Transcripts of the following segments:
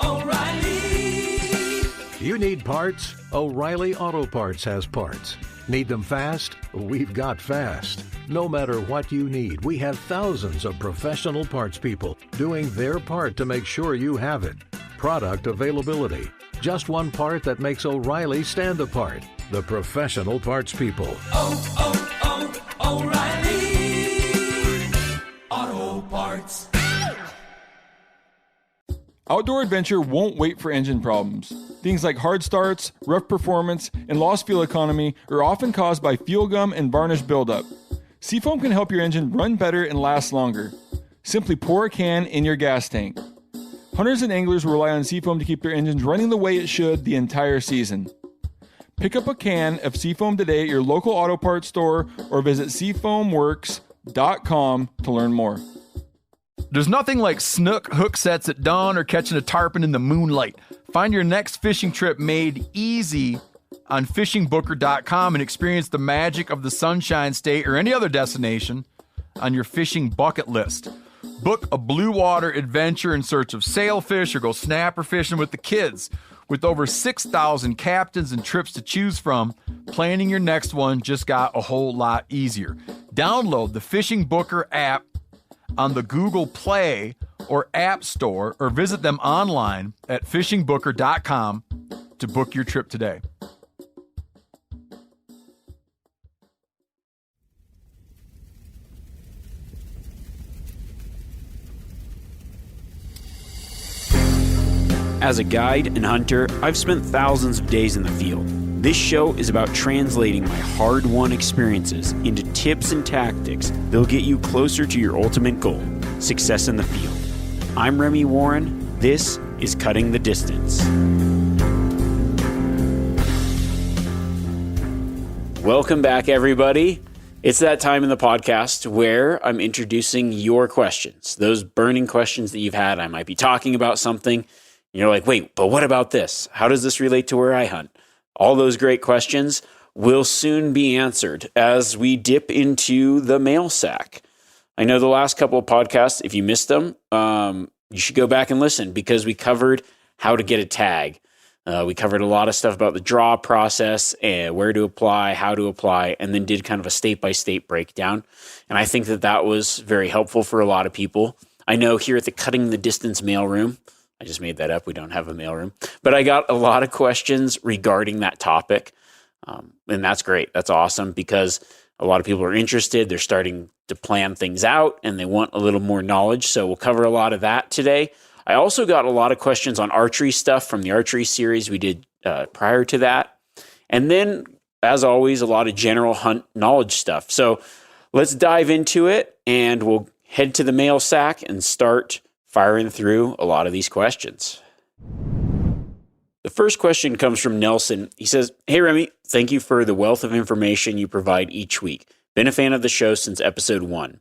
O'Reilly. You need parts? O'Reilly Auto Parts has parts. Need them fast? We've got fast. No matter what you need, we have thousands of professional parts people doing their part to make sure you have it. Product availability. Just one part that makes O'Reilly stand apart. The professional parts people. O'Reilly Auto Parts. Outdoor adventure won't wait for engine problems. Things like hard starts, rough performance, and lost fuel economy are often caused by fuel gum and varnish buildup. Seafoam can help your engine run better and last longer. Simply pour a can in your gas tank. Hunters and anglers rely on Seafoam to keep their engines running the way it should the entire season. Pick up a can of Seafoam today at your local auto parts store or visit seafoamworks.com to learn more. There's nothing like snook hook sets at dawn or catching a tarpon in the moonlight. Find your next fishing trip made easy on fishingbooker.com and experience the magic of the Sunshine State or any other destination on your fishing bucket list. Book a blue water adventure in search of sailfish or go snapper fishing with the kids. With over 6,000 captains and trips to choose from, planning your next one just got a whole lot easier. Download the Fishing Booker app on the Google Play or App Store or visit them online at fishingbooker.com to book your trip today. As a guide and hunter, I've spent thousands of days in the field. This show is about translating my hard-won experiences into tips and tactics that'll get you closer to your ultimate goal, success in the field. I'm Remy Warren. This is Cutting the Distance. Welcome back, everybody. It's that time in the podcast where I'm introducing your questions, those burning questions that you've had. I might be talking about something. You're like, wait, but what about this? How does this relate to where I hunt? All those great questions will soon be answered as we dip into the mail sack. I know the last couple of podcasts, if you missed them, you should go back and listen because we covered how to get a tag. We covered a lot of stuff about the draw process and where to apply, how to apply, and then did kind of a state-by-state breakdown. And I think that that was very helpful for a lot of people. I know here at the Cutting the Distance mailroom, I just made that up. We don't have a mailroom. But I got a lot of questions regarding that topic. And that's great. That's awesome because a lot of people are interested. They're starting to plan things out and they want a little more knowledge. So we'll cover a lot of that today. I also got a lot of questions on archery stuff from the archery series we did prior to that. And then, as always, a lot of general hunt knowledge stuff. So let's dive into it and we'll head to the mail sack and start firing through a lot of these questions. The first question comes from Nelson. He says, "Hey Remy, thank you for the wealth of information you provide each week. Been a fan of the show since episode 1.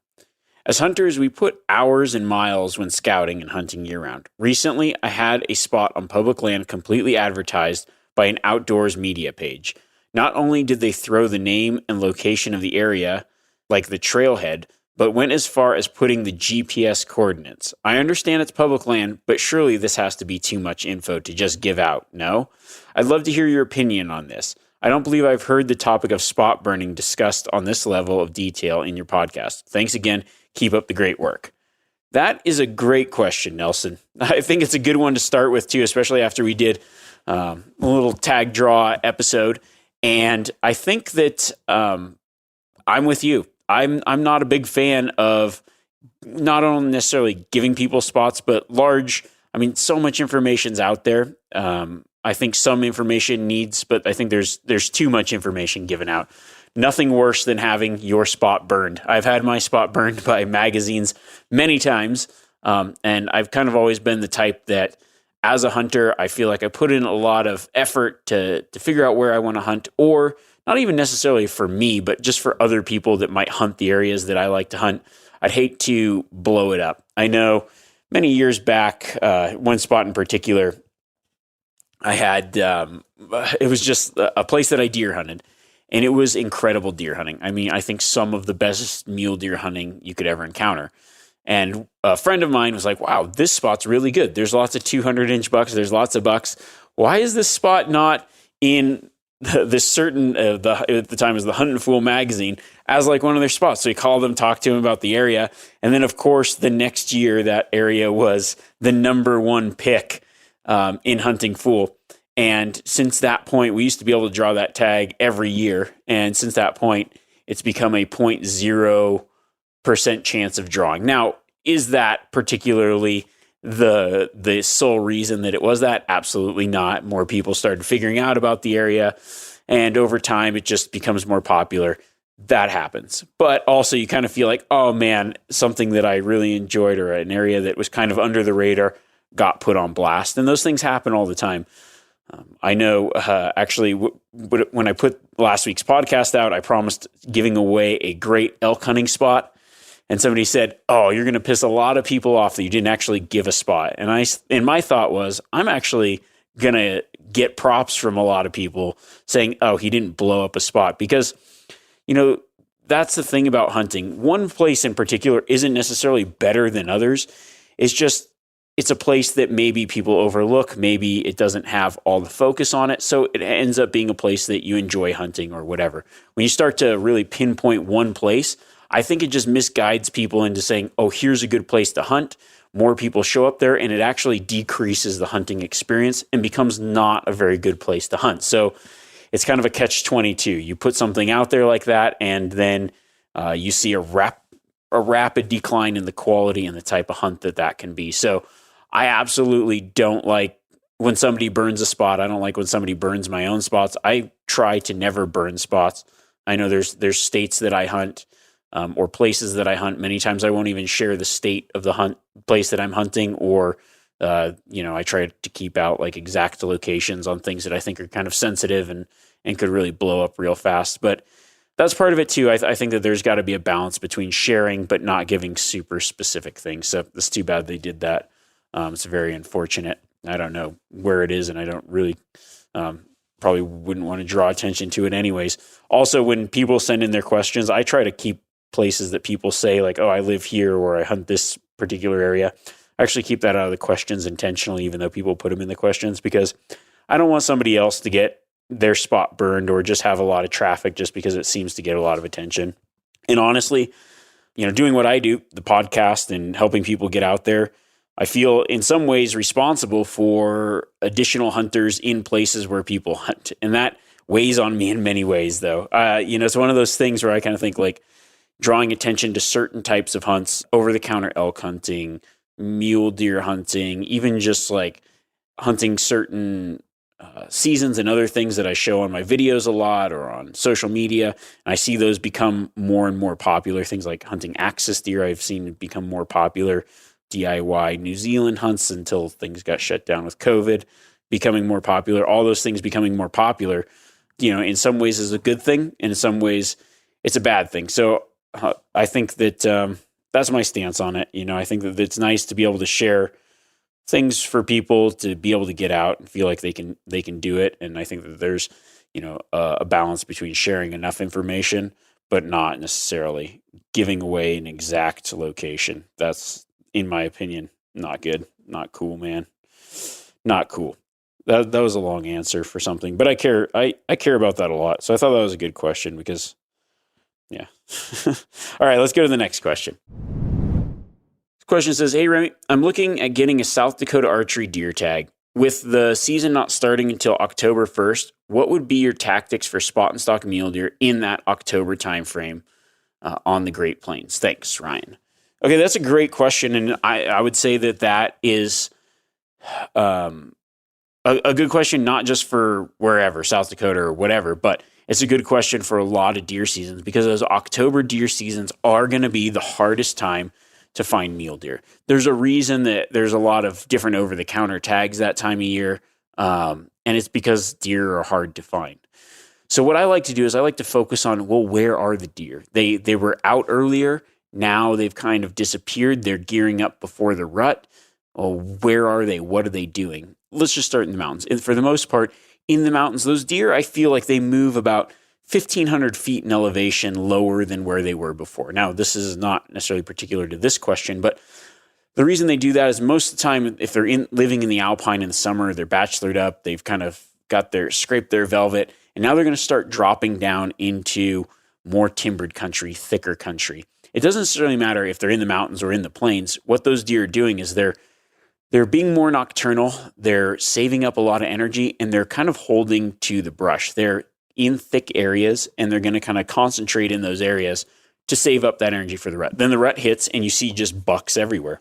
As hunters, we put hours and miles when scouting and hunting year-round. Recently, I had a spot on public land completely advertised by an outdoors media page. Not only did they throw the name and location of the area, like the trailhead, but went as far as putting the GPS coordinates. I understand it's public land, but surely this has to be too much info to just give out, no? I'd love to hear your opinion on this. I don't believe I've heard the topic of spot burning discussed on this level of detail in your podcast. Thanks again. Keep up the great work." That is a great question, Nelson. I think it's a good one to start with, too, especially after we did a little tag draw episode. And I think that I'm with you. I'm not a big fan of not only necessarily giving people spots, but so much information's out there. I think some information needs, but I think there's too much information given out. Nothing worse than having your spot burned. I've had my spot burned by magazines many times, and I've kind of always been the type that as a hunter, I feel like I put in a lot of effort to figure out where I want to hunt, or not even necessarily for me, but just for other people that might hunt the areas that I like to hunt. I'd hate to blow it up. I know many years back, one spot in particular, I had, it was just a place that I deer hunted, and it was incredible deer hunting. I mean, I think some of the best mule deer hunting you could ever encounter. And a friend of mine was like, wow, this spot's really good. There's lots of 200-inch bucks. There's lots of bucks. Why is this spot not in this certain, at the time it was the Huntin' Fool magazine, as like one of their spots? So he called them, talked to him about the area. And then, of course, the next year, that area was the number one pick in Hunting Fool. And since that point, we used to be able to draw that tag every year. And since that point, it's become a 0.0% chance of drawing. Now, is that particularly the sole reason that it was that? Absolutely not. More people started figuring out about the area, and over time it just becomes more popular. That happens. But also you kind of feel like, oh man, something that I really enjoyed or an area that was kind of under the radar got put on blast. And those things happen all the time. I know actually when I put last week's podcast out, I promised giving away a great elk hunting spot. And somebody said, oh, you're going to piss a lot of people off that you didn't actually give a spot. And my thought was, I'm actually going to get props from a lot of people saying, oh, he didn't blow up a spot. Because, that's the thing about hunting. One place in particular isn't necessarily better than others. It's a place that maybe people overlook. Maybe it doesn't have all the focus on it. So it ends up being a place that you enjoy hunting or whatever. When you start to really pinpoint one place, I think it just misguides people into saying, oh, here's a good place to hunt. More people show up there, and it actually decreases the hunting experience and becomes not a very good place to hunt. So it's kind of a catch-22. You put something out there like that, and then you see a rapid decline in the quality and the type of hunt that can be. So I absolutely don't like when somebody burns a spot. I don't like when somebody burns my own spots. I try to never burn spots. I know there's states that I hunt, or places that I hunt. Many times I won't even share the state of the place that I'm hunting, or I try to keep out like exact locations on things that I think are kind of sensitive and could really blow up real fast. But that's part of it too. I think that there's got to be a balance between sharing but not giving super specific things. So it's too bad they did that. It's very unfortunate. I don't know where it is, and I don't really probably wouldn't want to draw attention to it anyways. Also, when people send in their questions, I try to keep places that people say like, oh, I live here or I hunt this particular area. I actually keep that out of the questions intentionally, even though people put them in the questions, because I don't want somebody else to get their spot burned or just have a lot of traffic just because it seems to get a lot of attention. And honestly, doing what I do, the podcast and helping people get out there, I feel in some ways responsible for additional hunters in places where people hunt. And that weighs on me in many ways, though. It's one of those things where I kind of think like drawing attention to certain types of hunts, over-the-counter elk hunting, mule deer hunting, even just like hunting certain seasons and other things that I show on my videos a lot or on social media. And I see those become more and more popular. Things like hunting axis deer I've seen become more popular. DIY New Zealand hunts until things got shut down with COVID, becoming more popular. All those things becoming more popular, in some ways is a good thing, and in some ways it's a bad thing. So I think that that's my stance on it. I think that it's nice to be able to share things for people to be able to get out and feel like they can do it. And I think that there's, a balance between sharing enough information, but not necessarily giving away an exact location. That's, in my opinion, not good, not cool, man. Not cool. That was a long answer for something, but I care about that a lot. So I thought that was a good question because, yeah. All right, let's go to the next question. This question says, hey, Remy, I'm looking at getting a South Dakota archery deer tag. With the season not starting until October 1st, what would be your tactics for spot and stock mule deer in that October timeframe on the Great Plains? Thanks, Ryan. Okay, that's a great question, and I would say that is a good question, not just for wherever, South Dakota or whatever, but it's a good question for a lot of deer seasons because those October deer seasons are going to be the hardest time to find mule deer. There's a reason that there's a lot of different over-the-counter tags that time of year, and it's because deer are hard to find. So what I like to do is I like to focus on, well, where are the deer? They were out earlier. Now they've kind of disappeared. They're gearing up before the rut. Oh, where are they? What are they doing? Let's just start in the mountains. And for the most part, in the mountains, those deer, I feel like they move about 1,500 feet in elevation lower than where they were before. Now, this is not necessarily particular to this question, but the reason they do that is most of the time, if they're living in the alpine in the summer, they're bachelored up, they've kind of scraped their velvet, and now they're going to start dropping down into more timbered country, thicker country. It doesn't necessarily matter if they're in the mountains or in the plains. What those deer are doing is they're being more nocturnal, they're saving up a lot of energy, and they're kind of holding to the brush. They're in thick areas, and they're going to kind of concentrate in those areas to save up that energy for the rut. Then the rut hits, and you see just bucks everywhere.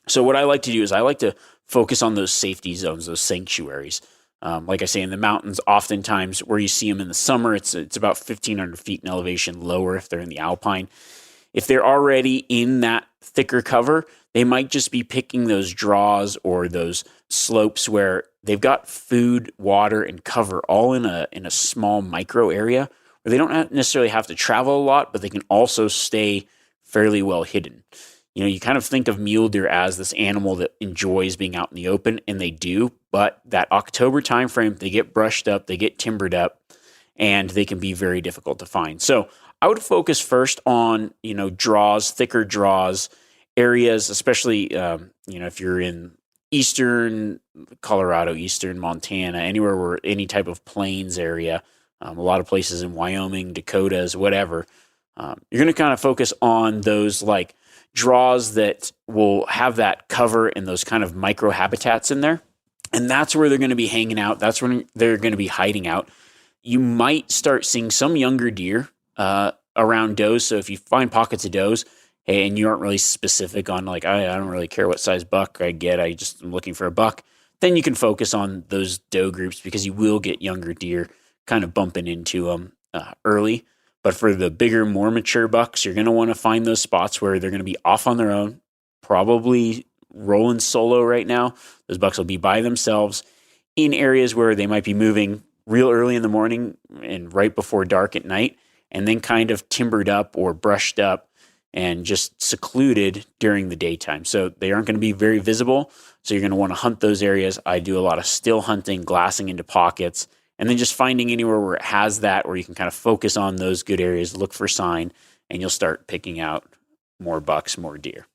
So what I like to do is I like to focus on those safety zones, those sanctuaries. Like I say, in the mountains, oftentimes where you see them in the summer, it's about 1,500 feet in elevation lower if they're in the alpine. If they're already in that thicker cover, they might just be picking those draws or those slopes where they've got food, water, and cover all in a small micro area where they don't necessarily have to travel a lot, but they can also stay fairly well hidden. You know, you kind of think of mule deer as this animal that enjoys being out in the open, and they do, but that October timeframe, they get brushed up, they get timbered up, and they can be very difficult to find. So I would focus first on, draws, thicker draws, areas, especially, if you're in eastern Colorado, eastern Montana, anywhere where any type of plains area, a lot of places in Wyoming, Dakotas, whatever, you're going to kind of focus on those like draws that will have that cover and those kind of micro habitats in there. And that's where they're going to be hanging out. That's when they're going to be hiding out. You might start seeing some younger deer around does. So if you find pockets of does, and you aren't really specific on like, I don't really care what size buck I get, I just am looking for a buck, then you can focus on those doe groups because you will get younger deer kind of bumping into them early. But for the bigger, more mature bucks, you're going to want to find those spots where they're going to be off on their own, probably rolling solo right now. Those bucks will be by themselves in areas where they might be moving real early in the morning and right before dark at night, and then kind of timbered up or brushed up and just secluded during the daytime. So they aren't going to be very visible. So you're going to want to hunt those areas. I do a lot of still hunting, glassing into pockets, and then just finding anywhere where it has that, where you can kind of focus on those good areas, look for sign, and you'll start picking out more bucks, more deer.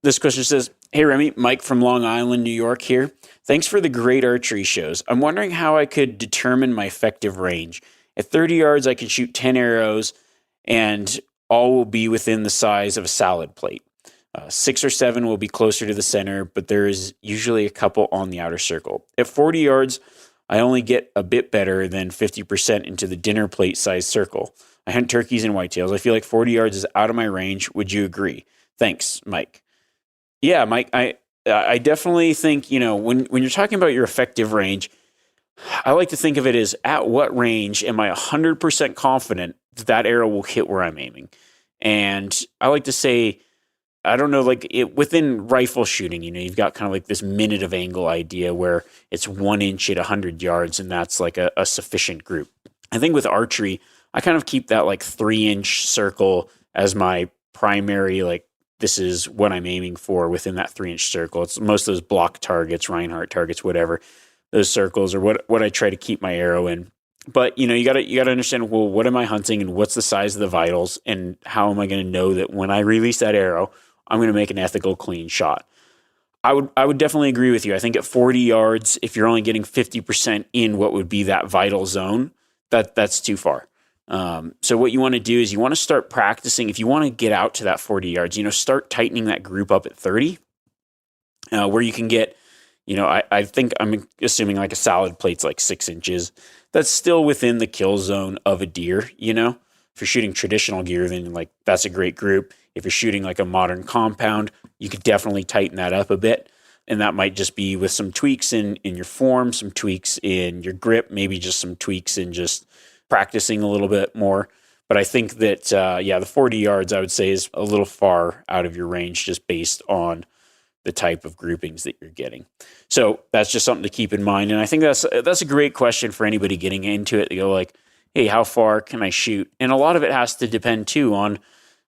This question says, "Hey Remy, Mike from Long Island, New York here. Thanks for the great archery shows. I'm wondering how I could determine my effective range. At 30 yards, I can shoot 10 arrows and all will be within the size of a salad plate. 6 or 7 will be closer to the center, but there is usually a couple on the outer circle. At 40 yards, I only get a bit better than 50% into the dinner plate size circle. I hunt turkeys and whitetails. I feel like 40 yards is out of my range. Would you agree? Thanks, Mike." Yeah, Mike, I definitely think, when you're talking about your effective range, I like to think of it as at what range am I 100% confident that arrow will hit where I'm aiming. And I like to say, I don't know, like within rifle shooting, you've got kind of like this minute of angle idea where it's 1 inch at 100 yards, and that's like a sufficient group. I think with archery, I kind of keep that like 3-inch circle as my primary, like this is what I'm aiming for within that 3-inch circle. It's most of those block targets, Reinhardt targets, whatever. Those circles are what I try to keep my arrow in. But you got to understand, well, what am I hunting and what's the size of the vitals and how am I going to know that when I release that arrow, I'm going to make an ethical, clean shot. I would definitely agree with you. I think at 40 yards, if you're only getting 50% in what would be that vital zone, that's too far. So what you want to do is you want to start practicing. If you want to get out to that 40 yards, start tightening that group up at 30, where you can get, I think I'm assuming like a salad plate's like 6 inches. That's still within the kill zone of a deer, If you're shooting traditional gear, then like that's a great group. If you're shooting like a modern compound, you could definitely tighten that up a bit. And that might just be with some tweaks in your form, some tweaks in your grip, maybe just some tweaks in just practicing a little bit more. But I think that, the 40 yards, I would say, is a little far out of your range just based on the type of groupings that you're getting. So that's just something to keep in mind. And I think that's a great question for anybody getting into it. They go like, hey, how far can I shoot? And a lot of it has to depend too on,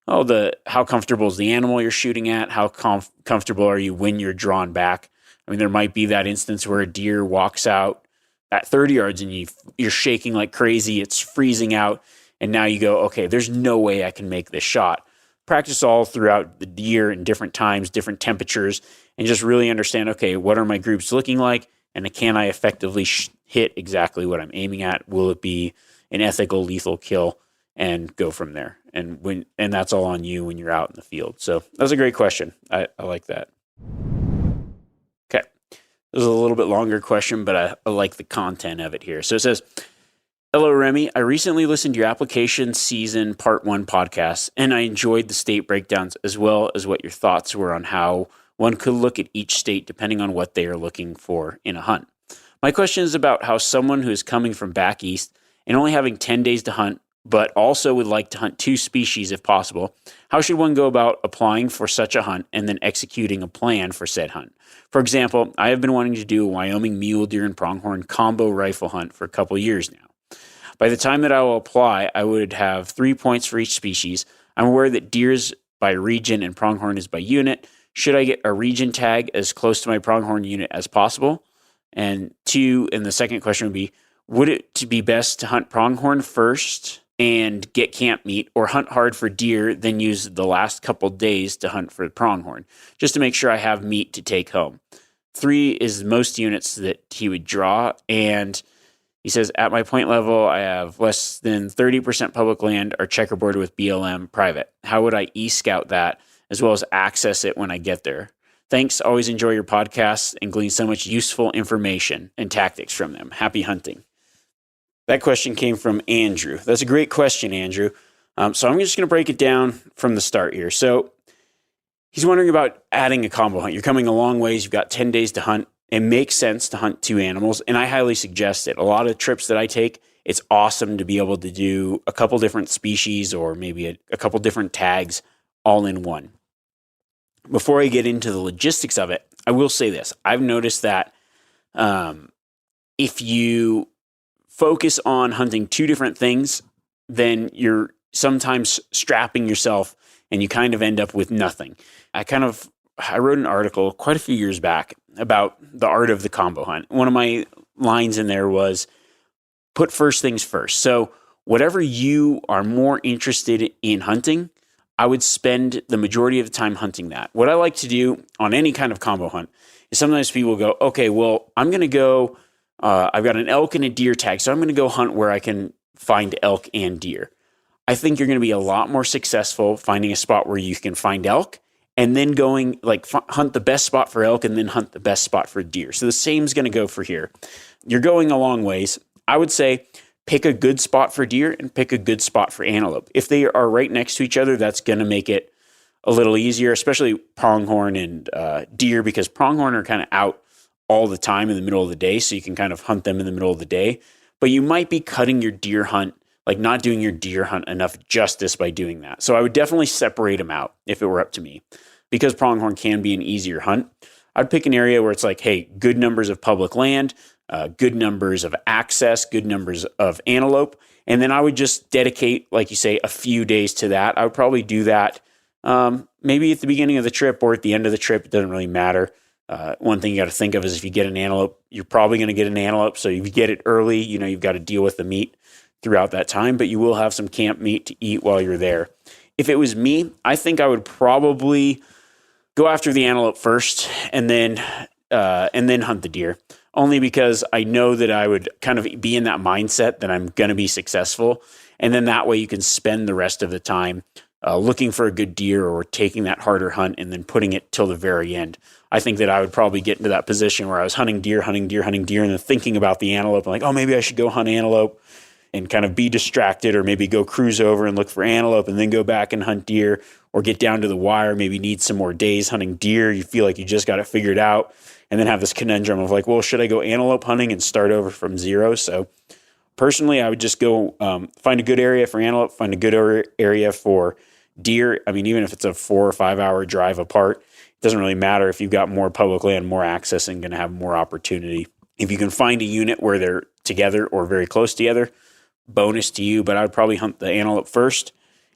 how comfortable is the animal you're shooting at? How comfortable are you when you're drawn back? I mean, there might be that instance where a deer walks out at 30 yards and you're shaking like crazy, it's freezing out, and now you go, okay, there's no way I can make this shot. Practice all throughout the year in different times, different temperatures, and just really understand, okay, what are my groups looking like, and can I effectively hit exactly what I'm aiming at? Will it be an ethical, lethal kill? And go from there. And that's all on you when you're out in the field. So that's a great question. I like that. Okay. This is a little bit longer question, but I like the content of it here. So it says, hello, Remy. I recently listened to your application season part 1 podcast, and I enjoyed the state breakdowns as well as what your thoughts were on how one could look at each state depending on what they are looking for in a hunt. My question is about how someone who is coming from back east and only having 10 days to hunt, but also would like to hunt 2 species if possible, how should one go about applying for such a hunt and then executing a plan for said hunt? For example, I have been wanting to do a Wyoming mule deer and pronghorn combo rifle hunt for a couple years now. By the time that I will apply, I would have 3 points for each species. I'm aware that deer is by region and pronghorn is by unit. Should I get a region tag as close to my pronghorn unit as possible? And 2, and the second question would be, would it be best to hunt pronghorn first and get camp meat, or hunt hard for deer, then use the last couple days to hunt for pronghorn, just to make sure I have meat to take home? 3 is most units that he would draw, and he says, at my point level, I have less than 30% public land or checkerboard with BLM private. How would I e-scout that, as well as access it when I get there? Thanks. Always enjoy your podcasts and glean so much useful information and tactics from them. Happy hunting. That question came from Andrew. That's a great question, Andrew. So I'm just going to break it down from the start here. So he's wondering about adding a combo hunt. You're coming a long ways. You've got 10 days to hunt. It makes sense to hunt 2 animals, and I highly suggest it. A lot of trips that I take, it's awesome to be able to do a couple different species or maybe a couple different tags all in one. Before I get into the logistics of it, I will say this. I've noticed that if you focus on hunting 2 different things, then you're sometimes strapping yourself and you kind of end up with nothing. I wrote an article quite a few years back about the art of the combo hunt. One of my lines in there was, put first things first. So whatever you are more interested in hunting, I would spend the majority of the time hunting that. What I like to do on any kind of combo hunt is sometimes people go, okay, well, I'm going to go, I've got an elk and a deer tag, so I'm going to go hunt where I can find elk and deer. I think you're going to be a lot more successful finding a spot where you can find elk and then going hunt the best spot for elk and then hunt the best spot for deer. So the same is going to go for here. You're going a long ways. I would say pick a good spot for deer and pick a good spot for antelope. If they are right next to each other, that's going to make it a little easier, especially pronghorn and deer, because pronghorn are kind of out all the time in the middle of the day, so you can kind of hunt them in the middle of the day. But you might be cutting your deer hunt, like not doing your deer hunt enough justice by doing that. So I would definitely separate them out if it were up to me, because pronghorn can be an easier hunt. I'd pick an area where it's like, hey, good numbers of public land, good numbers of access, good numbers of antelope. And then I would just dedicate, like you say, a few days to that. I would probably do that maybe at the beginning of the trip or at the end of the trip. It doesn't really matter. One thing you got to think of is if you get an antelope, you're probably going to get an antelope. So if you get it early, you've got to deal with the meat throughout that time, but you will have some camp meat to eat while you're there. If it was me, I think I would probably go after the antelope first and then hunt the deer, only because I know that I would kind of be in that mindset that I'm going to be successful. And then that way you can spend the rest of the time looking for a good deer or taking that harder hunt and then putting it till the very end. I think that I would probably get into that position where I was hunting deer, and then thinking about the antelope. I'm like, oh, maybe I should go hunt antelope and kind of be distracted, or maybe go cruise over and look for antelope and then go back and hunt deer, or get down to the wire, maybe need some more days hunting deer. You feel like you just got it figured out, and then have this conundrum of like, well, should I go antelope hunting and start over from zero? So personally, I would just go find a good area for antelope, find a good area for deer. I mean, even if it's a 4 or 5 hour drive apart, it doesn't really matter. If you've got more public land, more access, and going to have more opportunity. If you can find a unit where they're together or very close together, bonus to you. But I would probably hunt the antelope first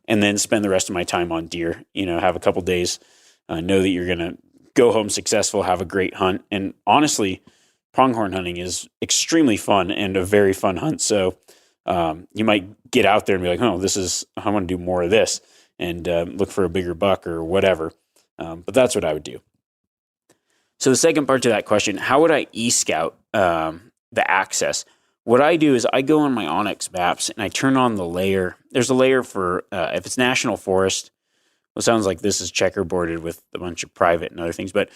and then spend the rest of my time on deer. Have a couple days, know that you're going to go home successful, have a great hunt. And honestly, pronghorn hunting is extremely fun and a very fun hunt. So you might get out there and be like, oh, I want to do more of this and look for a bigger buck or whatever. But that's what I would do. So the second part to that question, how would I e-scout the access? What I do is I go on my onX maps and I turn on the layer. There's a layer for, if it's national forest, well, it sounds like this is checkerboarded with a bunch of private and other things, but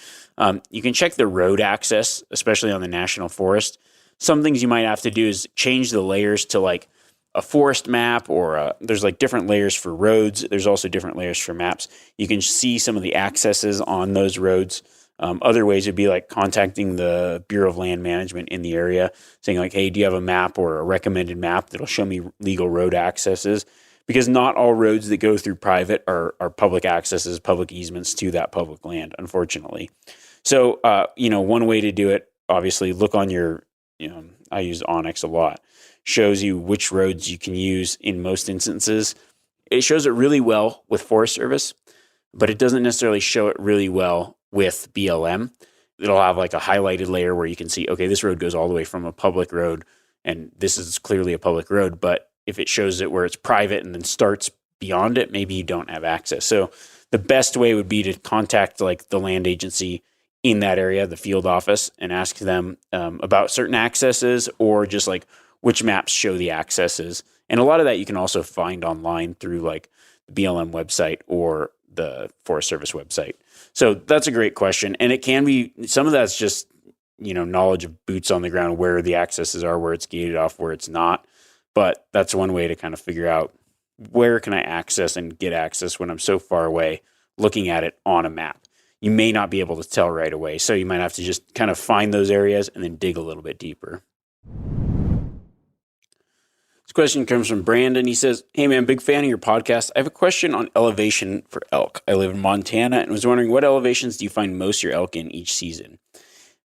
you can check the road access, especially on the national forest. Some things you might have to do is change the layers to like a forest map, or there's like different layers for roads. There's also different layers for maps. You can see some of the accesses on those roads. Other ways would be like contacting the Bureau of Land Management in the area, saying like, hey, do you have a map or a recommended map that'll show me legal road accesses? Because not all roads that go through private are public accesses, public easements to that public land, unfortunately. So, one way to do it, obviously, look on your, I use onX a lot, shows you which roads you can use in most instances. It shows it really well with Forest Service, but it doesn't necessarily show it really well with BLM. It'll have like a highlighted layer where you can see, okay, this road goes all the way from a public road, and this is clearly a public road. But if it shows it where it's private and then starts beyond it, maybe you don't have access. So the best way would be to contact like the land agency in that area, the field office, and ask them about certain accesses, or just like which maps show the accesses. And a lot of that you can also find online through like the BLM website or the Forest Service website. So that's a great question. And it can be, some of that's just, knowledge of boots on the ground, where the accesses are, where it's gated off, where it's not. But that's one way to kind of figure out where can I access and get access when I'm so far away, looking at it on a map. You may not be able to tell right away. So you might have to just kind of find those areas and then dig a little bit deeper. This question comes from Brandon. He says, hey man, big fan of your podcast. I have a question on elevation for elk. I live in Montana and was wondering, what elevations do you find most of your elk in each season?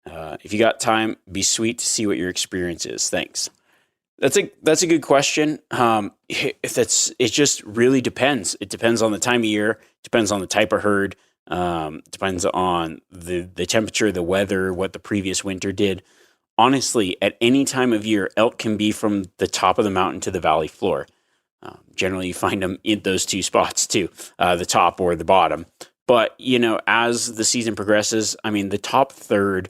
If you got time, it'd be sweet to see what your experience is. Thanks. That's a good question. It just really depends. It depends on the time of year, depends on the type of herd, depends on the temperature, the weather, what the previous winter did. Honestly, at any time of year, elk can be from the top of the mountain to the valley floor. Generally, you find them in those two spots too, the top or the bottom. But, as the season progresses, the top third,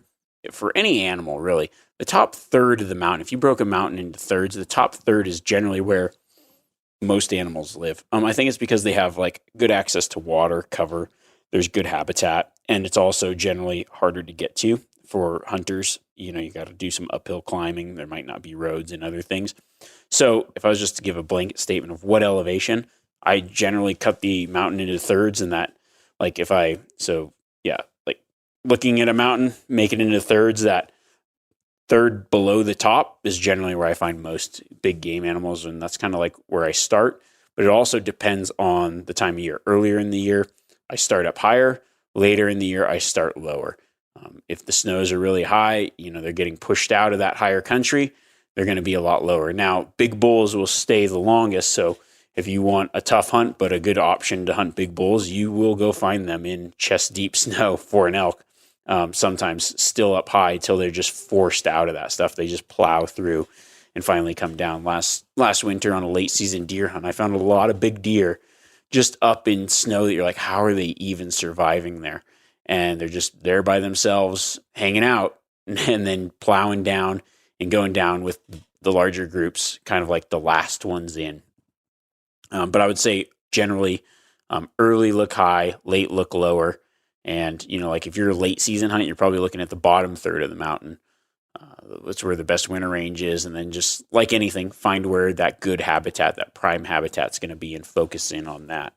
for any animal really, the top third of the mountain, if you broke a mountain into thirds, the top third is generally where most animals live. I think it's because they have like good access to water, cover, there's good habitat, and it's also generally harder to get to for hunters. You got to do some uphill climbing. There might not be roads and other things. So if I was just to give a blanket statement of what elevation, I generally cut the mountain into thirds, and that like looking at a mountain, make it into thirds, that third below the top is generally where I find most big game animals, and that's kind of like where I start. But it also depends on the time of year. Earlier in the year, I start up higher. Later in the year, I start lower. If the snows are really high, they're getting pushed out of that higher country, they're going to be a lot lower. Now, big bulls will stay the longest, so if you want a tough hunt but a good option to hunt big bulls, you will go find them in chest-deep snow for an elk. Sometimes still up high till they're just forced out of that stuff. They just plow through and finally come down. Last winter on a late season deer hunt, I found a lot of big deer just up in snow that you're like, how are they even surviving there? And they're just there by themselves, hanging out, and then plowing down and going down with the larger groups, kind of like the last ones in. But I would say generally early look high, late look lower. And, like if you're a late season hunting, you're probably looking at the bottom third of the mountain. That's where the best winter range is. And then just like anything, find where that good habitat, that prime habitat's going to be, and focus in on that.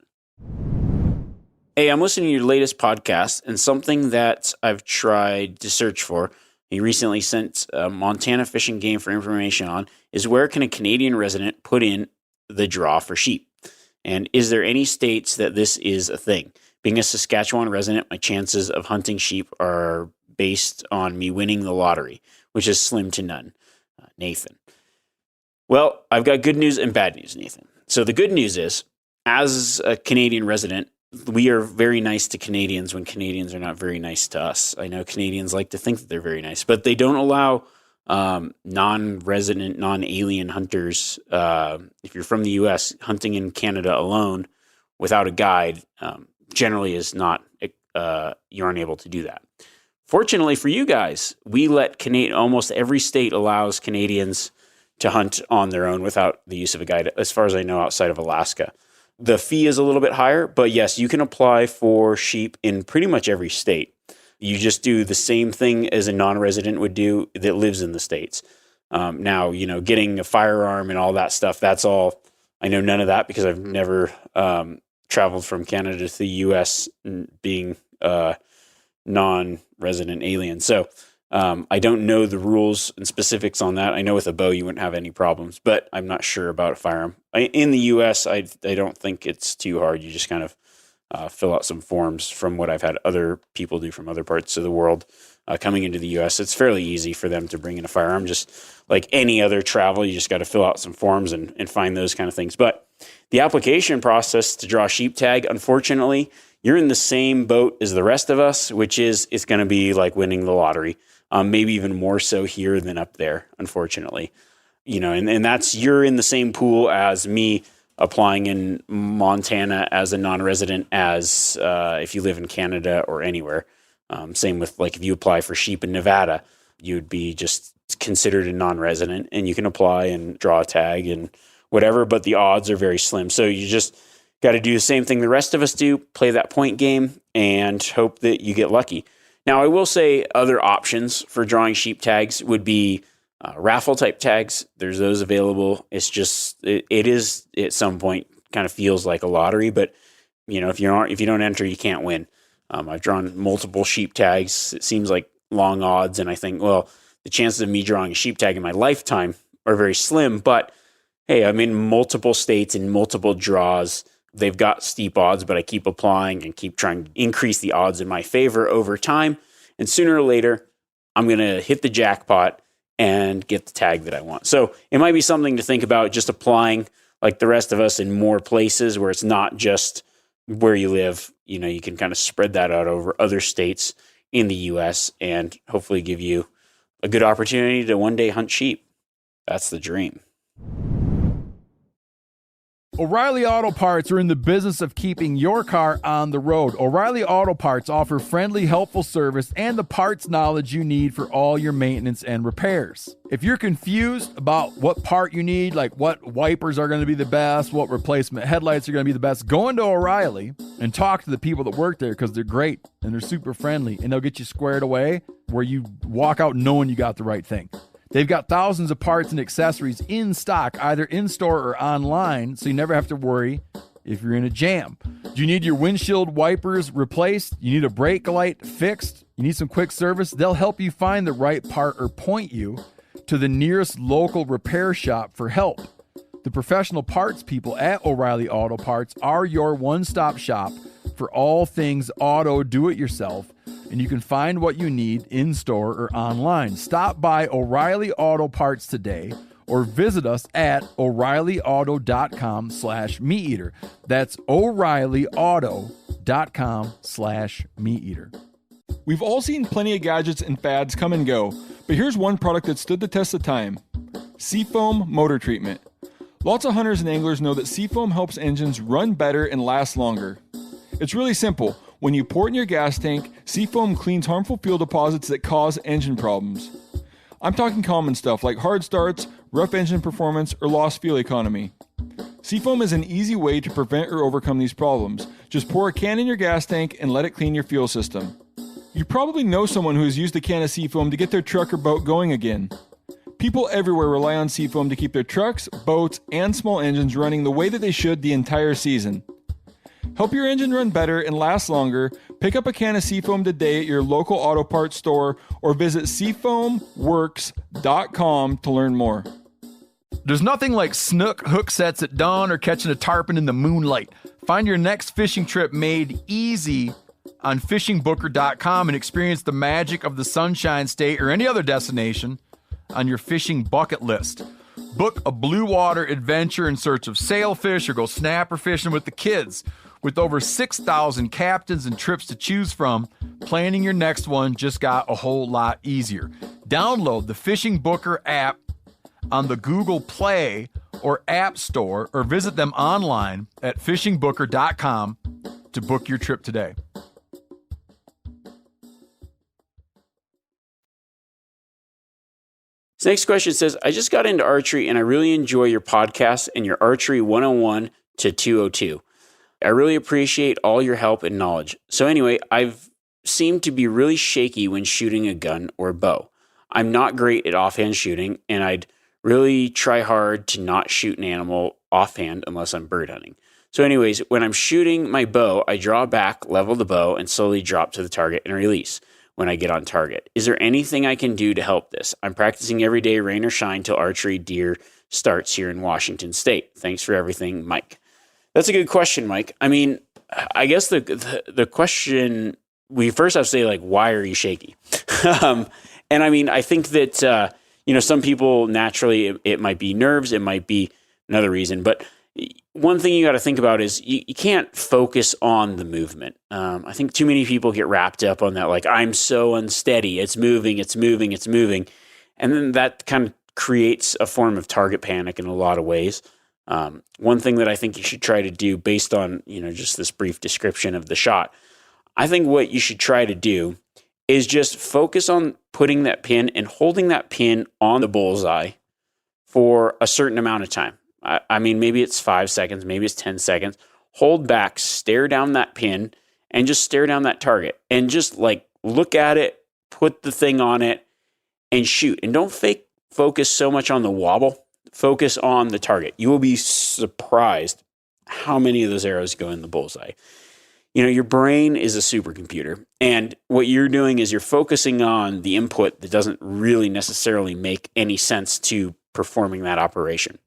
Hey, I'm listening to your latest podcast, and something that I've tried to search for, you recently sent Montana Fish and Game for information on, is where can a Canadian resident put in the draw for sheep? And is there any states that this is a thing? Being a Saskatchewan resident, my chances of hunting sheep are based on me winning the lottery, which is slim to none. Nathan. Well, I've got good news and bad news, Nathan. So the good news is, as a Canadian resident, we are very nice to Canadians when Canadians are not very nice to us. I know Canadians like to think that they're very nice, but they don't allow non-resident, non-alien hunters. If you're from the U.S., hunting in Canada alone without a guide generally is not, you aren't able to do that. Fortunately for you guys, we let almost every state allows Canadians to hunt on their own without the use of a guide, as far as I know, outside of Alaska. The fee is a little bit higher, but yes, you can apply for sheep in pretty much every state. You just do the same thing as a non-resident would do that lives in the States. Now, getting a firearm and all that stuff, that's all, I know none of that because I've never traveled from Canada to the U.S. being non-resident alien. So I don't know the rules and specifics on that. I know with a bow you wouldn't have any problems, but I'm not sure about a firearm. In the U.S., I don't think it's too hard. You just kind of fill out some forms from what I've had other people do from other parts of the world coming into the U.S. It's fairly easy for them to bring in a firearm. Just like any other travel, you just got to fill out some forms and find those kind of things. But the application process to draw a sheep tag, unfortunately, you're in the same boat as the rest of us, which is it's going to be like winning the lottery. Maybe even more so here than up there, unfortunately. And that's, you're in the same pool as me applying in Montana as a non-resident as if you live in Canada or anywhere. Same with like if you apply for sheep in Nevada, you'd be just considered a non-resident and you can apply and draw a tag and whatever, but the odds are very slim. So you just got to do the same thing the rest of us do, play that point game and hope that you get lucky. Now, I will say other options for drawing sheep tags would be raffle type tags. There's those available. It's just, it is at some point kind of feels like a lottery, but if you don't enter, you can't win. I've drawn multiple sheep tags. It seems like long odds. And I think, well, the chances of me drawing a sheep tag in my lifetime are very slim, but hey, I'm in multiple states and multiple draws. They've got steep odds, but I keep applying and keep trying to increase the odds in my favor over time. And sooner or later, I'm going to hit the jackpot and get the tag that I want. So it might be something to think about, just applying like the rest of us in more places where it's not just where you live. You can kind of spread that out over other states in the U.S. and hopefully give you a good opportunity to one day hunt sheep. That's the dream. O'Reilly Auto Parts are in the business of keeping your car on the road. O'Reilly Auto Parts offer friendly, helpful service and the parts knowledge you need for all your maintenance and repairs. If you're confused about what part you need, like what wipers are going to be the best, what replacement headlights are going to be the best, go into O'Reilly and talk to the people that work there because they're great and they're super friendly and they'll get you squared away where you walk out knowing you got the right thing. They've got thousands of parts and accessories in stock, either in-store or online, so you never have to worry if you're in a jam. Do you need your windshield wipers replaced? You need a brake light fixed? You need some quick service? They'll help you find the right part or point you to the nearest local repair shop for help. The professional parts people at O'Reilly Auto Parts are your one-stop shop for all things auto do-it-yourself, and you can find what you need in-store or online. Stop by O'Reilly Auto Parts today or visit us at O'ReillyAuto.com/MeatEater. That's O'ReillyAuto.com/MeatEater. We've all seen plenty of gadgets and fads come and go, but here's one product that stood the test of time: Seafoam Motor Treatment. Lots of hunters and anglers know that Seafoam helps engines run better and last longer. It's really simple. When you pour it in your gas tank, Seafoam cleans harmful fuel deposits that cause engine problems. I'm talking common stuff like hard starts, rough engine performance, or lost fuel economy. Seafoam is an easy way to prevent or overcome these problems. Just pour a can in your gas tank and let it clean your fuel system. You probably know someone who has used a can of Seafoam to get their truck or boat going again. People everywhere rely on Seafoam to keep their trucks, boats, and small engines running the way that they should the entire season. Help your engine run better and last longer. Pick up a can of Seafoam today at your local auto parts store or visit SeafoamWorks.com to learn more. There's nothing like snook hook sets at dawn or catching a tarpon in the moonlight. Find your next fishing trip made easy on fishingbooker.com and experience the magic of the Sunshine State or any other destination on your fishing bucket list. Book a blue water adventure in search of sailfish or go snapper fishing with the kids. With over 6,000 captains and trips to choose from, planning your next one just got a whole lot easier. Download the Fishing Booker app on the Google Play or App Store, or visit them online at fishingbooker.com to book your trip today. This next question says, I just got into archery and I really enjoy your podcast and your archery 101 to 202. I really appreciate all your help and knowledge. So anyway, I've seemed to be really shaky when shooting a gun or bow. I'm not great at offhand shooting, and I'd really try hard to not shoot an animal offhand unless I'm bird hunting. So anyways, when I'm shooting my bow, I draw back, level the bow, and slowly drop to the target and release when I get on target. Is there anything I can do to help this? I'm practicing every day, rain or shine, till archery deer starts here in Washington State. Thanks for everything, Mike. That's a good question, Mike. I mean, I guess the question, we first have to say, like, why are you shaky? And I mean, I think that, some people naturally, it might be nerves, it might be another reason. But one thing you got to think about is you can't focus on the movement. I think too many people get wrapped up on that, like, I'm so unsteady, it's moving, it's moving, it's moving. And then that kind of creates a form of target panic in a lot of ways. One thing that I think you should try to do based on, just this brief description of the shot, I think what you should try to do is just focus on putting that pin and holding that pin on the bullseye for a certain amount of time. I mean, maybe it's 5 seconds, maybe it's 10 seconds. Hold back, stare down that pin, and just stare down that target. And just like look at it, put the thing on it, and shoot. And don't focus so much on the wobble. Focus on the target. You will be surprised how many of those arrows go in the bullseye. Your brain is a supercomputer, and what you're doing is you're focusing on the input that doesn't really necessarily make any sense to performing that operation.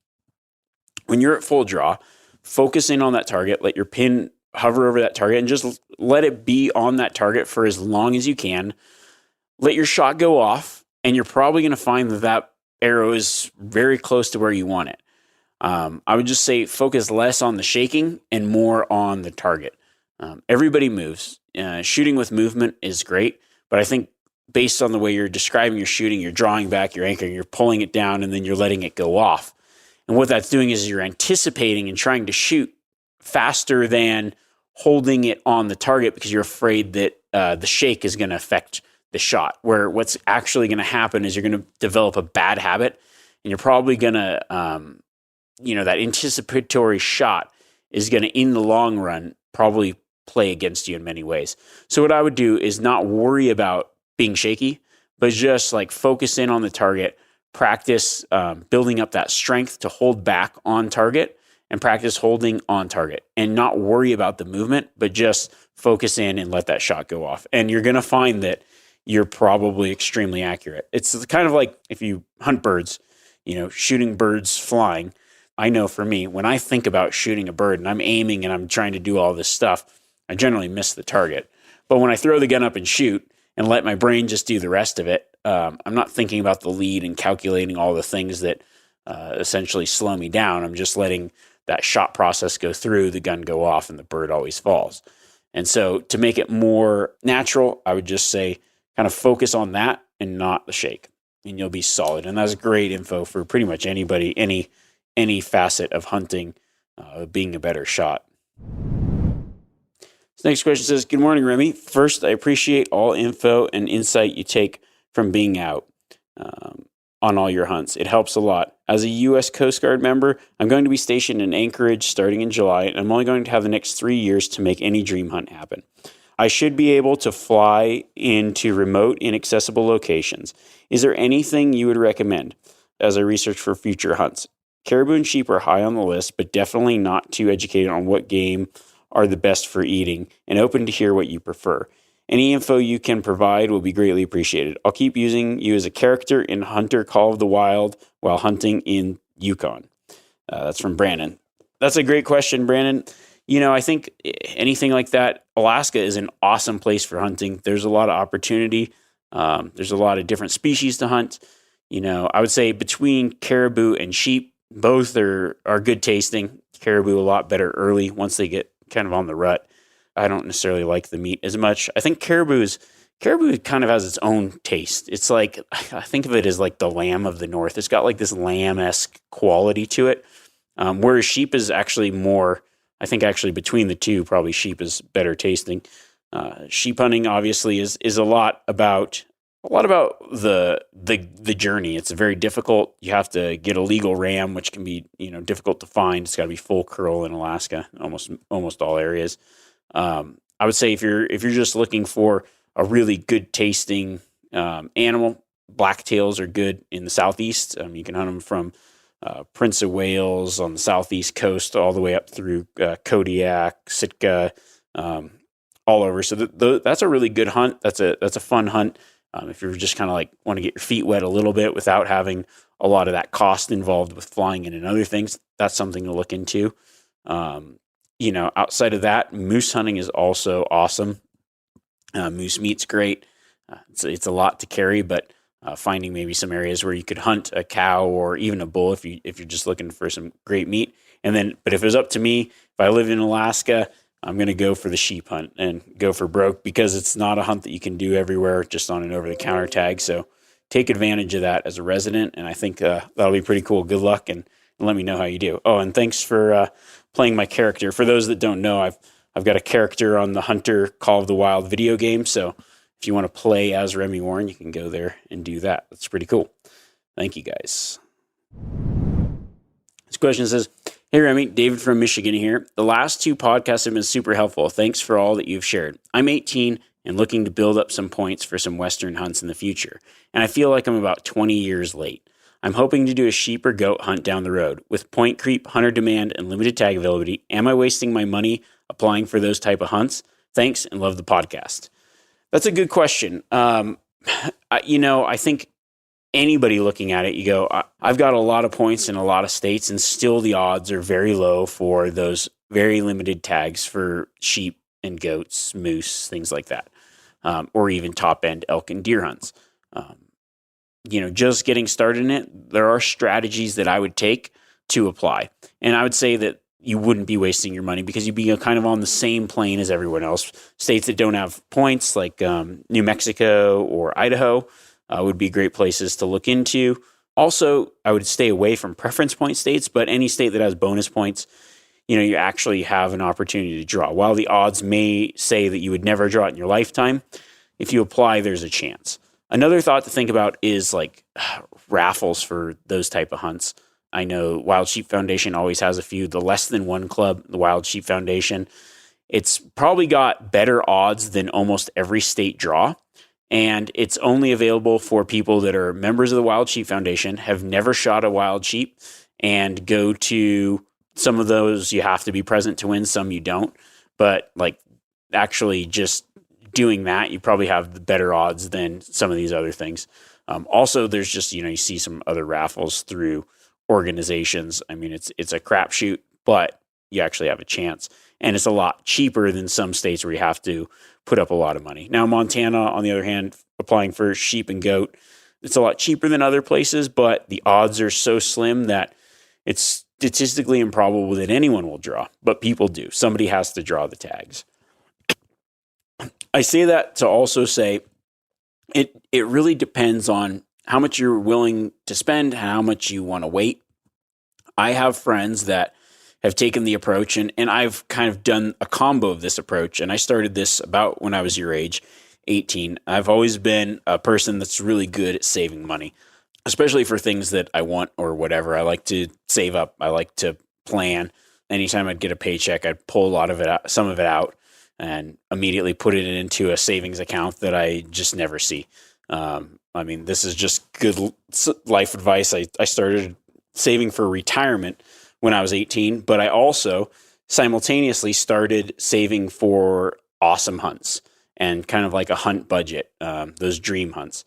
When you're at full draw, focus in on that target, let your pin hover over that target, and just let it be on that target for as long as you can. Let your shot go off, and you're probably going to find that arrow is very close to where you want it. I would just say focus less on the shaking and more on the target. Everybody moves. Shooting with movement is great, but I think based on the way you're describing your shooting, you're drawing back, you're anchoring, you're pulling it down, and then you're letting it go off. And what that's doing is you're anticipating and trying to shoot faster than holding it on the target because you're afraid that the shake is going to affect the shot, where what's actually going to happen is you're going to develop a bad habit, and you're probably going to, that anticipatory shot is going to, in the long run, probably play against you in many ways. So what I would do is not worry about being shaky, but just like focus in on the target, practice building up that strength to hold back on target, and practice holding on target, and not worry about the movement, but just focus in and let that shot go off. And you're going to find that you're probably extremely accurate. It's kind of like if you hunt birds, shooting birds flying. I know for me, when I think about shooting a bird and I'm aiming and I'm trying to do all this stuff, I generally miss the target. But when I throw the gun up and shoot and let my brain just do the rest of it, I'm not thinking about the lead and calculating all the things that essentially slow me down. I'm just letting that shot process go through, the gun go off, and the bird always falls. And so to make it more natural, I would just say kind of focus on that and not the shake, and you'll be solid. And that's great info for pretty much anybody, any facet of hunting, being a better shot. This next question says, good morning, Remy. First, I appreciate all info and insight you take from being out on all your hunts. It helps a lot. As a U.S. Coast Guard member, I'm going to be stationed in Anchorage starting in July, and I'm only going to have the next 3 years to make any dream hunt happen. I should be able to fly into remote, inaccessible locations. Is there anything you would recommend as I research for future hunts? Caribou and sheep are high on the list, but definitely not too educated on what game are the best for eating, and open to hear what you prefer. Any info you can provide will be greatly appreciated. I'll keep using you as a character in Hunter Call of the Wild while hunting in Yukon. That's from Brandon. That's a great question, Brandon. I think anything like that, Alaska is an awesome place for hunting. There's a lot of opportunity. There's a lot of different species to hunt. I would say between caribou and sheep, both are good tasting. Caribou a lot better early once they get kind of on the rut. I don't necessarily like the meat as much. I think caribou kind of has its own taste. It's like, I think of it as like the lamb of the north. It's got like this lamb-esque quality to it. Whereas sheep is actually more, I think actually between the two, probably sheep is better tasting. Sheep hunting obviously is a lot about the journey. It's very difficult. You have to get a legal ram, which can be, difficult to find. It's got to be full curl in Alaska, almost all areas. I would say if you're just looking for a really good tasting animal, blacktails are good in the southeast. You can hunt them from Prince of Wales on the southeast coast all the way up through Kodiak, Sitka, all over. So that's a really good hunt. That's a fun hunt. If you're just kind of like want to get your feet wet a little bit without having a lot of that cost involved with flying in and other things, that's something to look into. Outside of that, moose hunting is also awesome. Moose meat's great. It's a lot to carry, but finding maybe some areas where you could hunt a cow or even a bull if you're just looking for some great meat. But if it was up to me, if I lived in Alaska, I'm going to go for the sheep hunt and go for broke, because it's not a hunt that you can do everywhere just on an over-the-counter tag. So take advantage of that as a resident, and I think that'll be pretty cool. Good luck, and let me know how you do. Oh, and thanks for playing my character. For those that don't know, I've got a character on the Hunter Call of the Wild video game, so if you want to play as Remy Warren, you can go there and do that. That's pretty cool. Thank you, guys. This question says, "Hey Remy, David from Michigan here. The last 2 podcasts have been super helpful. Thanks for all that you've shared. I'm 18 and looking to build up some points for some Western hunts in the future, and I feel like I'm about 20 years late. I'm hoping to do a sheep or goat hunt down the road. With point creep, hunter demand, and limited tag availability, am I wasting my money applying for those type of hunts? Thanks, and love the podcast." That's a good question. I think anybody looking at it, you go, I've got a lot of points in a lot of states, and still the odds are very low for those very limited tags for sheep and goats, moose, things like that, or even top-end elk and deer hunts. Just getting started in it, there are strategies that I would take to apply. And I would say that you wouldn't be wasting your money because you'd be kind of on the same plane as everyone else. States that don't have points like New Mexico or Idaho would be great places to look into. Also, I would stay away from preference point states, but any state that has bonus points, you actually have an opportunity to draw. While the odds may say that you would never draw it in your lifetime, if you apply, there's a chance. Another thought to think about is like raffles for those type of hunts. I know Wild Sheep Foundation always has a few. The Less Than One Club, the Wild Sheep Foundation, it's probably got better odds than almost every state draw. And it's only available for people that are members of the Wild Sheep Foundation, have never shot a wild sheep, and go to some of those. You have to be present to win, some you don't. But like actually just doing that, you probably have the better odds than some of these other things. Also, there's just, you see some other raffles through organizations. I mean, it's a crapshoot, but you actually have a chance. And it's a lot cheaper than some states where you have to put up a lot of money. Now, Montana, on the other hand, applying for sheep and goat, it's a lot cheaper than other places, but the odds are so slim that it's statistically improbable that anyone will draw, but people do. Somebody has to draw the tags. I say that to also say it really depends on how much you're willing to spend, how much you want to wait. I have friends that have taken the approach, and I've kind of done a combo of this approach, and I started this about when I was your age, 18. I've always been a person that's really good at saving money, especially for things that I want or whatever. I like to save up. I like to plan. Anytime I'd get a paycheck, I'd pull some of it out, and immediately put it into a savings account that I just never see. This is just good life advice. I started saving for retirement when I was 18, but I also simultaneously started saving for awesome hunts and kind of like a hunt budget, those dream hunts.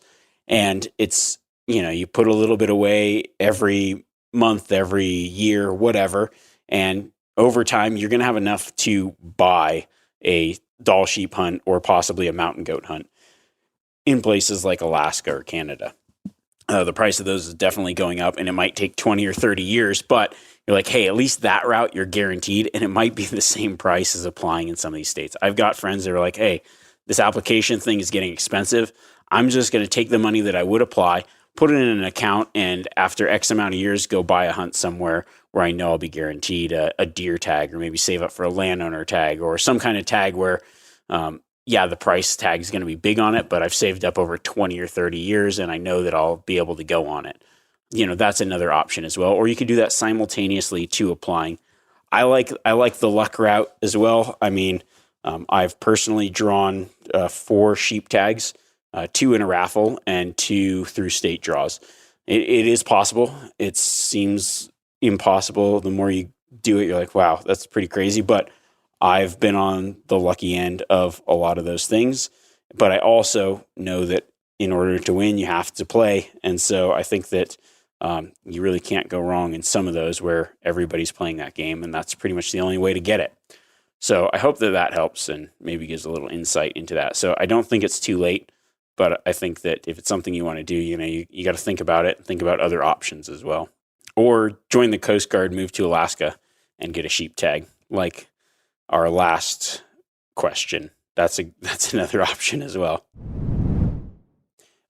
And it's, you put a little bit away every month, every year, whatever. And over time, you're going to have enough to buy a Dall sheep hunt or possibly a mountain goat hunt in places like Alaska or Canada. The price of those is definitely going up, and it might take 20 or 30 years, but you're like, hey, at least that route you're guaranteed, and it might be the same price as applying in some of these states. I've got friends that are like, hey, this application thing is getting expensive. I'm just going to take the money that I would apply, put it in an account, and after X amount of years, go buy a hunt somewhere where I know I'll be guaranteed a deer tag, or maybe save up for a landowner tag, or some kind of tag where, the price tag is going to be big on it, but I've saved up over 20 or 30 years and I know that I'll be able to go on it. That's another option as well. Or you could do that simultaneously to applying. I like the luck route as well. I mean, I've personally drawn 4 sheep tags, 2 in a raffle and 2 through state draws. It is possible. It seems impossible. The more you do it, you're like, wow, that's pretty crazy. But I've been on the lucky end of a lot of those things. But I also know that in order to win, you have to play. And so I think that you really can't go wrong in some of those where everybody's playing that game. And that's pretty much the only way to get it. So I hope that helps and maybe gives a little insight into that. So I don't think it's too late. But I think that if it's something you want to do, you got to think about it, think about other options as well. Or join the Coast Guard, move to Alaska, and get a sheep tag, like our last question. That's another option as well.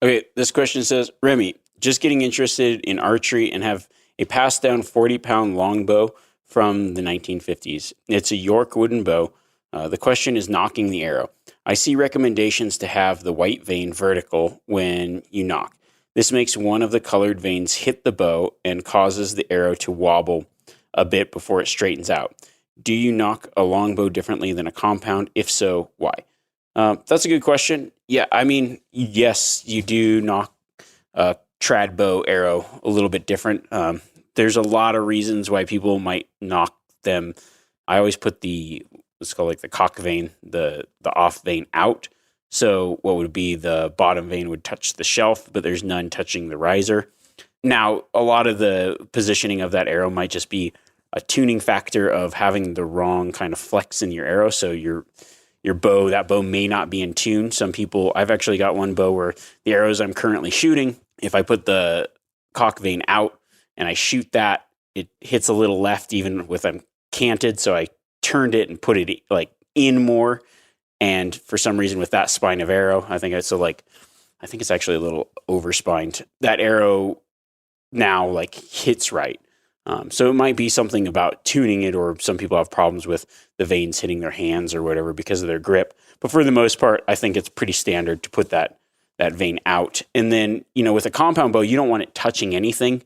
Okay, this question says, Remy, just getting interested in archery and have a passed down 40-pound longbow from the 1950s. It's a York wooden bow. The question is nocking the arrow. I see recommendations to have the white vein vertical when you nock. This makes one of the colored veins hit the bow and causes the arrow to wobble a bit before it straightens out. Do you nock a longbow differently than a compound? If so, why? That's a good question. Yeah, I mean, yes, you do nock a trad bow arrow a little bit different. There's a lot of reasons why people might nock them. I always put let's call like the cock vein, the off vein out. So what would be the bottom vein would touch the shelf, but there's none touching the riser. Now, a lot of the positioning of that arrow might just be a tuning factor of having the wrong kind of flex in your arrow. So your bow, that bow may not be in tune. Some people, I've actually got one bow where the arrows I'm currently shooting, if I put the cock vein out and I shoot that, it hits a little left even with them canted. So I turned it and put it like in more. And for some reason with that spine of arrow, I think it's actually a little overspined. That arrow now like hits right. So it might be something about tuning it, or some people have problems with the veins hitting their hands or whatever because of their grip. But for the most part, I think it's pretty standard to put that vein out. And then, with a compound bow, you don't want it touching anything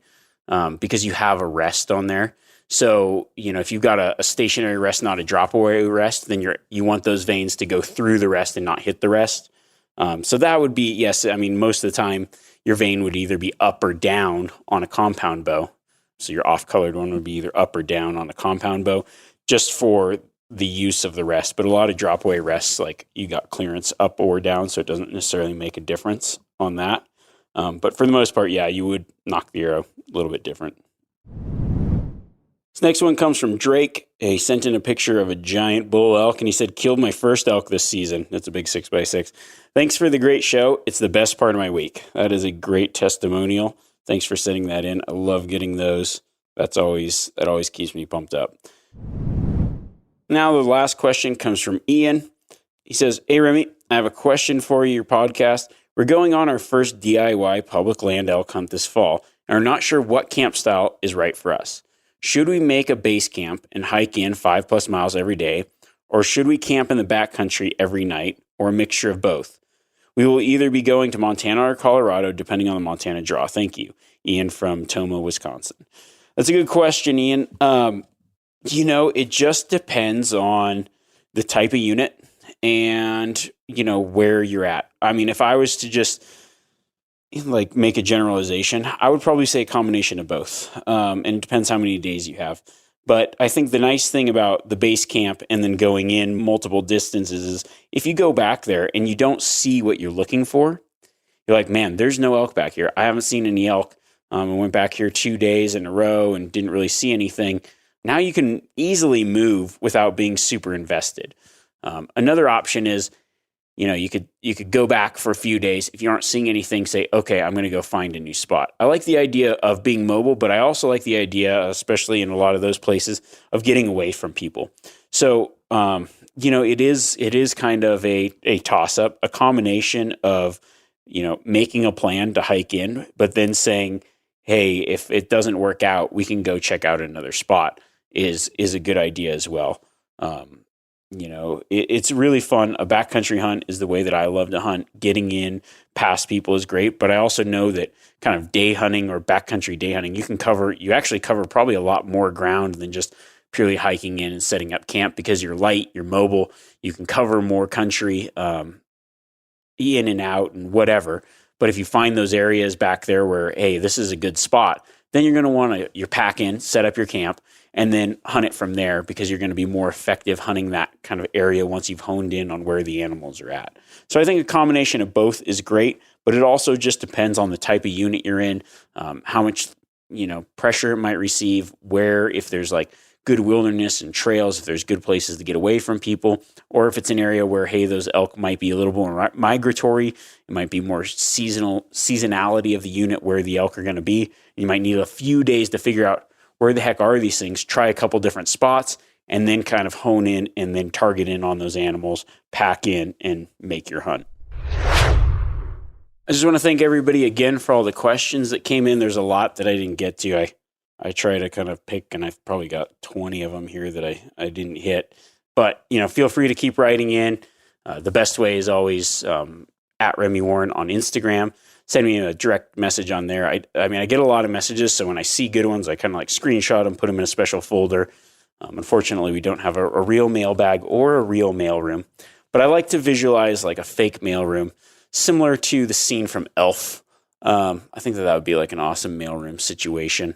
because you have a rest on there. So, if you've got a stationary rest, not a drop away rest, then you want those veins to go through the rest and not hit the rest. So that would be, yes, I mean, most of the time your vein would either be up or down on a compound bow. So your off-colored one would be either up or down on a compound bow, just for the use of the rest. But a lot of drop away rests, like you got clearance up or down, so it doesn't necessarily make a difference on that. But for the most part, yeah, you would nock the arrow a little bit different. This next one comes from Drake. He sent in a picture of a giant bull elk, and he said, killed my first elk this season. That's a big 6x6. Thanks for the great show. It's the best part of my week. That is a great testimonial. Thanks for sending that in. I love getting those. That always keeps me pumped up. Now the last question comes from Ian. He says, hey, Remy, I have a question for your podcast. We're going on our first DIY public land elk hunt this fall, and are not sure what camp style is right for us. Should we make a base camp and hike in 5+ miles every day, or should we camp in the backcountry every night, or a mixture of both? We will either be going to Montana or Colorado, depending on the Montana draw. Thank you. Ian from Tomah, Wisconsin. That's a good question, Ian. It just depends on the type of unit and, where you're at. I mean, if I was to just make a generalization, I would probably say a combination of both. And it depends how many days you have. But I think the nice thing about the base camp and then going in multiple distances is if you go back there and you don't see what you're looking for, you're like, man, there's no elk back here. I haven't seen any elk. I went back here 2 days in a row and didn't really see anything. Now you can easily move without being super invested. Another option is you could go back for a few days. If you aren't seeing anything, say, okay, I'm going to go find a new spot. I like the idea of being mobile, but I also like the idea, especially in a lot of those places, of getting away from people. So, it is kind of a toss up, a combination of, making a plan to hike in, but then saying, hey, if it doesn't work out, we can go check out another spot is a good idea as well. It's really fun. A backcountry hunt is the way that I love to hunt. Getting in past people is great, but I also know that kind of day hunting or backcountry day hunting, you actually cover probably a lot more ground than just purely hiking in and setting up camp, because you're light, you're mobile, you can cover more country, in and out and whatever. But if you find those areas back there where, hey, this is a good spot, then you're going to want to pack in, set up your camp, and then hunt it from there, because you're going to be more effective hunting that kind of area once you've honed in on where the animals are at. So I think a combination of both is great, but it also just depends on the type of unit you're in, how much, pressure it might receive, if there's like good wilderness and trails, if there's good places to get away from people, or if it's an area where, hey, those elk might be a little more migratory, it might be more seasonality of the unit where the elk are going to be. You might need a few days to figure out where the heck are these things, try a couple different spots, and then kind of hone in and then target in on those animals, pack in, and make your hunt. I just want to thank everybody again for all the questions that came in. There's a lot that I didn't get to. I try to kind of pick, and I've probably got 20 of them here that I didn't hit. But, feel free to keep writing in. The best way is always at Remy Warren on Instagram. Send me a direct message on there. I get a lot of messages, so when I see good ones, I kind of like screenshot them, put them in a special folder. Unfortunately, we don't have a real mailbag or a real mailroom, but I like to visualize like a fake mailroom, similar to the scene from Elf. I think that would be like an awesome mailroom situation.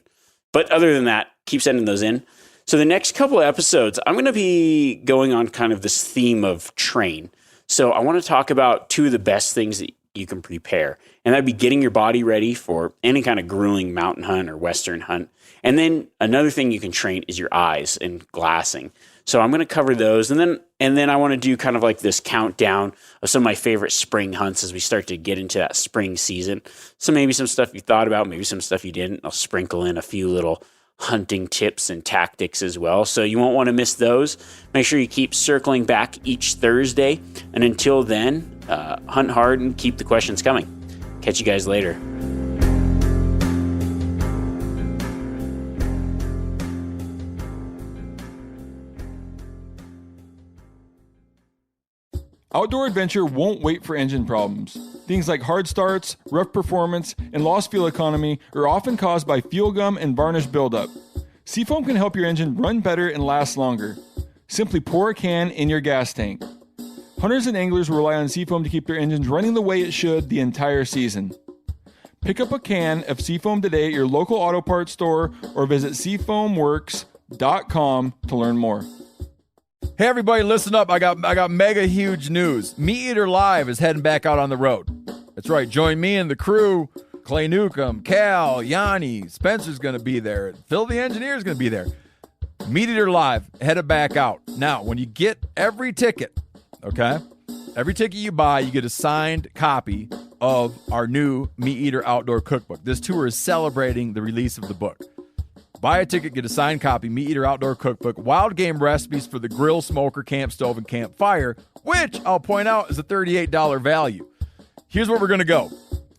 But other than that, keep sending those in. So the next couple of episodes, I'm going to be going on kind of this theme of train. So I want to talk about two of the best things that you can prepare. And that'd be getting your body ready for any kind of grueling mountain hunt or Western hunt. And then another thing you can train is your eyes and glassing. So I'm going to cover those. And then I want to do kind of like this countdown of some of my favorite spring hunts as we start to get into that spring season. So maybe some stuff you thought about, maybe some stuff you didn't. I'll sprinkle in a few little hunting tips and tactics as well. So you won't want to miss those. Make sure you keep circling back each Thursday. And until then, hunt hard and keep the questions coming. Catch you guys later. Outdoor adventure won't wait for engine problems. Things like hard starts, rough performance, and lost fuel economy are often caused by fuel gum and varnish buildup. Seafoam can help your engine run better and last longer. Simply pour a can in your gas tank. Hunters and anglers rely on Seafoam to keep their engines running the way it should the entire season. Pick up a can of Seafoam today at your local auto parts store or visit seafoamworks.com to learn more. Hey everybody, listen up. I got mega huge news. Meat Eater Live is heading back out on the road. That's right. Join me and the crew. Clay Newcomb, Cal, Yanni, Spencer's going to be there. Phil the engineer's going to be there. Meat Eater Live headed back out. Now, when you get every ticket, okay? Every ticket you buy, you get a signed copy of our new Meat Eater Outdoor Cookbook. This tour is celebrating the release of the book. Buy a ticket, get a signed copy, Meat Eater Outdoor Cookbook, wild game recipes for the grill, smoker, camp stove, and campfire, which I'll point out is a $38 value. Here's where we're going to go.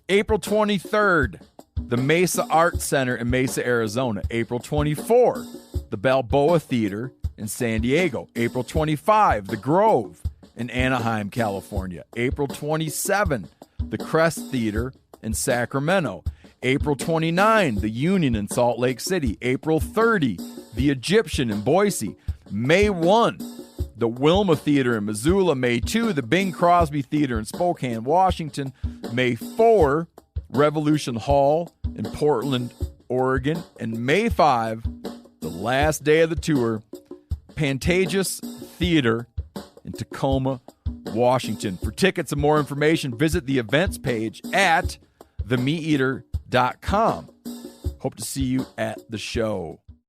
April 23rd, the Mesa Arts Center in Mesa, Arizona. April 24, the Balboa Theater in San Diego. April 25, the Grove in Anaheim, California. April 27, the Crest Theater in Sacramento. April 29, the Union in Salt Lake City. April 30, the Egyptian in Boise. May 1, the Wilma Theater in Missoula. May 2, the Bing Crosby Theater in Spokane, Washington. May 4, Revolution Hall in Portland, Oregon. And May 5, the last day of the tour, Pantages Theater in Tacoma, Washington. For tickets and more information, visit the events page at themeateater.com. Hope to see you at the show.